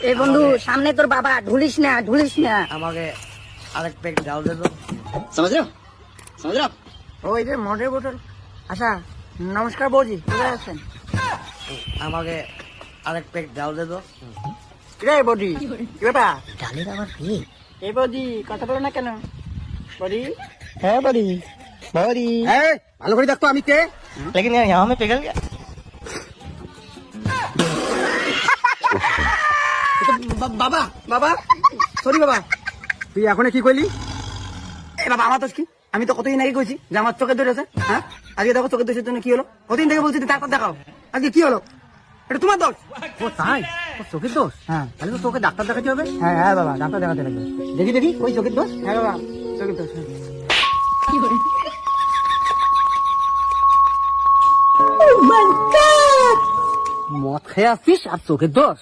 এই বন্ধু সামনে তোর বাবা, ঢুলিস না ঢুলিস না। আমাকে আরেক প্যাক ডাল দে তো। समझ रहे हो समझ रहे हो आप? ওই যে মদের বোতল। আচ্ছা নমস্কার বৌজি, কোথায় আছেন? আমাকে আরেক প্যাক ডাল দে তো। রে বৌদি, কি ব্যাপার? डालेगा आवाज ये এই বৌদি কথা বলো না কেন? বৌদি है बड़ी बड़ी ভালো করে দেখতো আমি কে। लेकिन यार यहाँ में पिघल गया বাবা বাবা সরি বাবা, তুই এখন কি কইলি? এ বাবা আমার তো কি, আমি তো কতদিন আগে কইছি যে আমার চোখে ধরেছে। হ্যাঁ আজকে দেখো চোখের দোষের জন্য কি হলো। কতদিন থেকে বলছি তারপর দেখাও, আজকে কি হলো? এটা তোমার দোষ। ও তাই ও চোখের দোষ হ্যাঁ তাহলে তো তোকে ডাক্তার দেখাতে হবে হ্যাঁ হ্যাঁ বাবা, ডাক্তার দেখাতে লাগবে। দেখি দেখি ওই চোখের দোষ। হ্যাঁ বাবা চোখের দোষ। মদ খেয়ে আসছিস আর চোখের দোষ